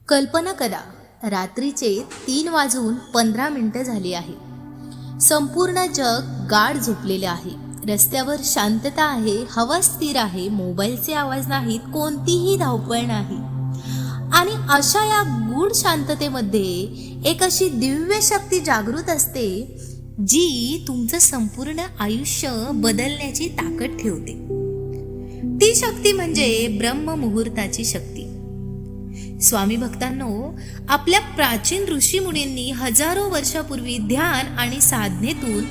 कल्पना करा, रात्रीचे 3:15 झाले आहे. संपूर्ण जग गाढ झोपलेले आहे. रस्त्यावर शांतता आहे, हवा स्थिर आहे, मोबाईलचे आवाज नाहीत, कोणतीही धावपळ नाही. आणि अशा या गूढ शांततेमध्ये एक अशी दिव्य शक्ती जागृत असते जी तुमचं संपूर्ण आयुष्य बदलण्याची ताकद ठेवते. ती शक्ती म्हणजे ब्रह्ममुहूर्ताची शक्ती. स्वामी भक्तांनो, आपल्या प्राचीन ऋषीमुनींनी हजारो वर्षापूर्वी ध्यान आणि साधनेतून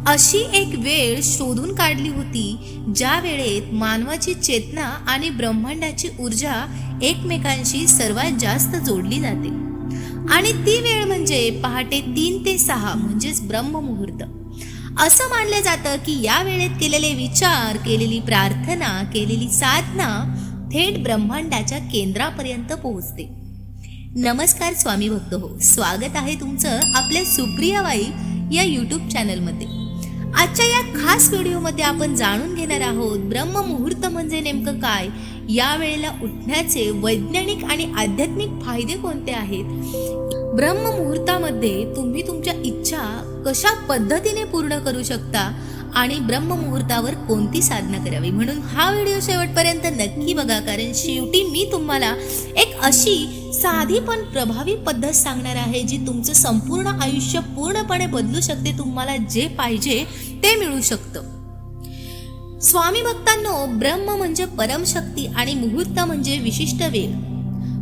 अशी एक वेळ शोधून काढली होती ज्या वेळेत मानवाची चेतना आणि ब्रह्मांडाची ऊर्जा एकमेकांशी सर्वात जास्त जोडली जाते. आणि ती वेळ म्हणजे पहाटे 3 ते 6 म्हणजेच ब्रह्ममुहूर्त. असं मानलं जातं की या वेळेत केलेले विचार, केलेली प्रार्थना, केलेली साधना थेट ब्रह्मांडाच्या केंद्रापर्यंत पोहोचते. नमस्कार स्वामी भक्त हो, स्वागत आहे तुमचं आपल्या सुप्रियाबाई या यूट्यूब चॅनलमध्ये. आजच्या या खास व्हिडिओमध्ये आपण जाणून घेणार आहोत ब्रह्ममुहूर्त म्हणजे नेमकं काय, या वेळेला उठण्याचे वैज्ञानिक आणि आध्यात्मिक फायदे कोणते आहेत, ब्रह्ममुहूर्तामध्ये तुम्ही तुमच्या इच्छा कशा पद्धतीने पूर्ण करू शकता आणि ब्रह्ममुहूर्तावर कोणती साधना करावी. म्हणून हा व्हिडिओ शेवटपर्यंत नक्की बघा, कारण शेवटी मी तुम्हाला एक अशी साधी पण प्रभावी पद्धत सांगणार आहे जी तुमचं संपूर्ण आयुष्य पूर्णपणे बदलू शकते. तुम्हाला जे पाहिजे ते मिळू शकतं. स्वामी भक्तांनो, ब्रह्म म्हणजे परमशक्ती आणि मुहूर्त म्हणजे विशिष्ट वेळ.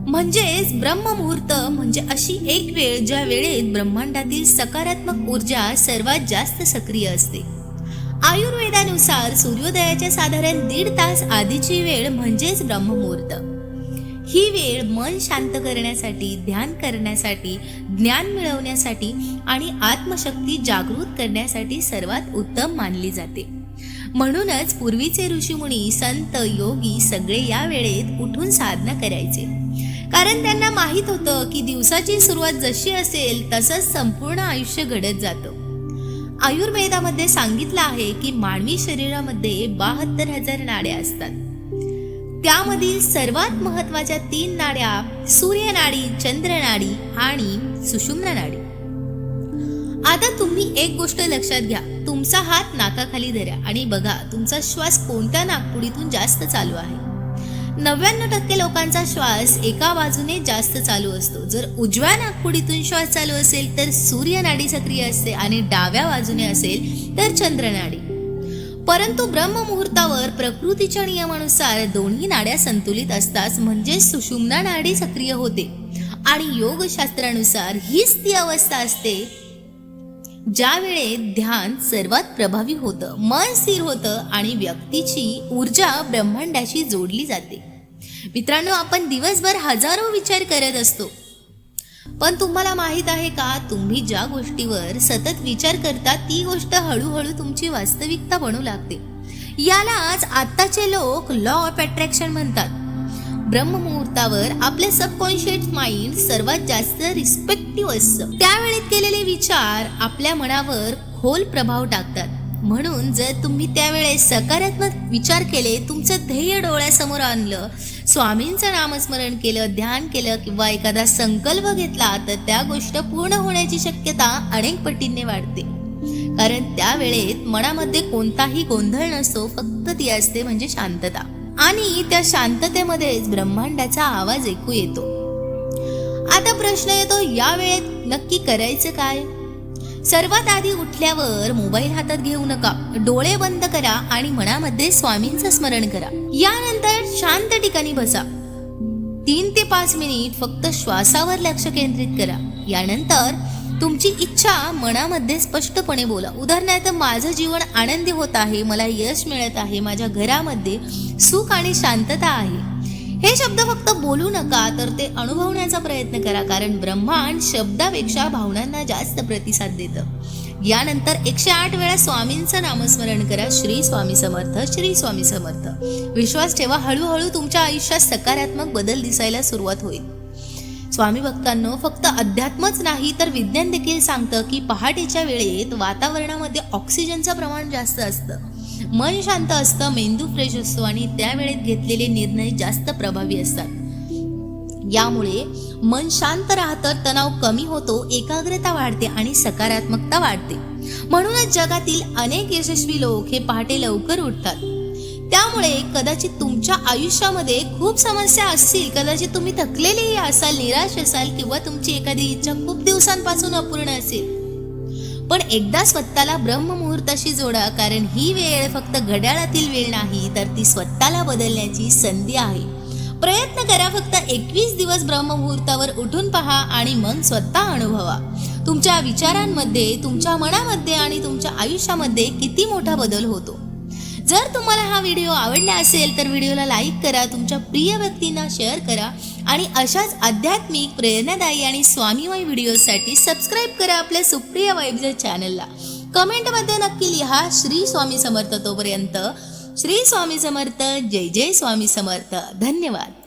म्हणजेच ब्रह्ममुहूर्त म्हणजे अशी एक वेळ ज्या वेळेत ब्रह्मांडातील सकारात्मक ऊर्जा सर्वात जास्त सक्रिय असते. आयुर्वेदानुसार सूर्योदयाच्या साधारण 1.5 तास आधीची वेळ म्हणजेच ब्रह्ममुहूर्त. ही वेळ मन शांत करण्यासाठी, ध्यान करण्यासाठी, ज्ञान मिळवण्यासाठी आणि आत्मशक्ती जागृत करण्यासाठी सर्वात उत्तम मानली जाते. म्हणूनच पूर्वीचे ऋषीमुनी, संत, योगी सगळे या वेळेत उठून साधना करायचे, कारण त्यांना माहित होतं की दिवसाची सुरुवात जशी असेल तसंच संपूर्ण आयुष्य घडत जातं. आयुर्वेदामध्ये सांगितलं आहे की मानवी शरीरामध्ये 72,000 नाड्या असतात. त्यामधील सर्वात महत्वाच्या 3 नाड्या सूर्यनाडी, चंद्रनाडी आणि सुषुम्ना नाडी. आता तुम्ही एक गोष्ट लक्षात घ्या, तुमचा हात नाकाखाली धरा आणि बघा तुमचा श्वास कोणत्या नाकपुडीतून जास्त चालू आहे. 99% लोकांचा श्वास एका बाजूने जास्त चालू असतो. जर उजव्या नाकपुडीतून श्वास चालू असेल तर सूर्यनाडी सक्रिय असते आणि डाव्या बाजूने असेल तर चंद्रनाडी. परंतु ब्रह्ममुहूर्तावर प्रकृतीच्या नियमानुसार दोन्ही नाड्या संतुलित असतात, म्हणजे सुषुम्ना नाडी सक्रिय होते. आणि योगशास्त्रानुसार हीच ती अवस्था असते ज्या वेळेत ध्यान सर्वात प्रभावी होतं, मन स्थिर होतं आणि व्यक्तीची ऊर्जा ब्रह्मांडाशी जोडली जाते. मित्रांनो, आपण दिवसभर हजारो विचार करत असतो, पण तुम्हाला माहित आहे का, तुम्ही ज्या गोष्टीवर सतत विचार करता ती गोष्ट हळूहळू तुमची वास्तविकता बनू लागते. यालाच आत्ताचे लोक लॉ ऑफ अट्रॅक्शन म्हणतात. ब्रह्ममुहूर्तावर आपले सबकॉन्शियस माइंड सर्वात जास्त रिस्पेक्टिव्ह असतं. त्यावेळेत केलेले विचार आपल्या मनावर खोल प्रभाव टाकतात. म्हणून जर तुम्ही त्यावेळेस सकारात्मक विचार केले, तुमचं ध्येय डोळ्यासमोर आणलं, स्वामींचं नामस्मरण केलं, ध्यान केलं किंवा एखादा संकल्प घेतला तर त्या गोष्ट पूर्ण होण्याची शक्यता अनेक पटींनी वाढते. कारण त्यावेळेत मनामध्ये कोणताही गोंधळ नसतो, फक्त ती असते म्हणजे शांतता. आणि त्या शांततेमध्येच ब्रह्मांडाचा आवाज ऐकू येतो. आता प्रश्न येतो, या वेळेत नक्की करायचं काय? सर्वात आधी उठल्यावर मोबाईल हातात घेऊ नका. डोळे बंद करा आणि मनामध्ये स्वामींचं स्मरण करा. यानंतर शांत ठिकाणी बसा. 3 ते 5 मिनिट फक्त श्वासावर लक्ष केंद्रित करा. यानंतर तुमची इच्छा मनामध्ये स्पष्टपणे बोला. उदाहरणार्थ, माझं जीवन आनंदी होत आहे, मला यश मिळत आहे, माझ्या घरामध्ये सुख आणि शांतता आहे. हे शब्द फक्त बोलू नका, तर ते अनुभवण्याचा प्रयत्न करा, कारण ब्रह्मांड शब्दापेक्षा भावनांना जास्त प्रतिसाद देतं. यानंतर 108 वेळा स्वामींचं नामस्मरण करा. श्री स्वामी समर्थ, श्री स्वामी समर्थ. विश्वास ठेवा, हळूहळू तुमच्या आयुष्यात सकारात्मक बदल दिसायला सुरुवात होईल. स्वामी भक्तांनो, फक्त अध्यात्मच नाही तर विज्ञान देखील सांगतं की पहाटेच्या वेळेत वातावरणामध्ये ऑक्सिजनचं प्रमाण जास्त असतं, मन शांत असतं, मेंदू फ्रेश असतो आणि त्या वेळेत घेतलेले निर्णय जास्त प्रभावी असतात. यामुळे मन शांत राहतं, तणाव कमी होतो, एकाग्रता वाढते आणि सकारात्मकता वाढते. म्हणूनच जगातील अनेक यशस्वी लोक हे पहाटे लवकर उठतात. त्यामुळे कदाचित तुमच्या आयुष्यामध्ये खूप समस्या असतील, कदाचित तुम्ही थकलेलेही असाल, निराश असाल किंवा तुमची एखादी इच्छा खूप दिवसांपासून अपूर्ण असेल. पण एकदा स्वतःला ब्रह्ममुहूर्ताशी जोडा, कारण ही वेळ फक्त घड्याळातील वेळ नाही, तर ती स्वतःला बदलण्याची संधी आहे. प्रयत्न करा, फक्त 21 दिवस ब्रह्ममुहूर्तावर उठून पहा आणि मग स्वतः अनुभवा तुमच्या विचारांमध्ये, तुमच्या मनामध्ये आणि तुमच्या आयुष्यामध्ये किती मोठा बदल होतो. जर तुम्हाला हा व्हिडिओ आवडला असेल तर व्हिडिओला लाईक करा, तुमच्या प्रिय व्यक्तींना शेअर करा आणि अशाच आध्यात्मिक, प्रेरणादायी आणि स्वामीमय व्हिडिओसाठी सबस्क्राईब करा आपल्या सुप्रिया वाइब्स या चॅनलला. कमेंटमध्ये नक्की लिहा श्री स्वामी समर्थ. तोपर्यंत श्री स्वामी समर्थ. जय जय स्वामी समर्थ. धन्यवाद.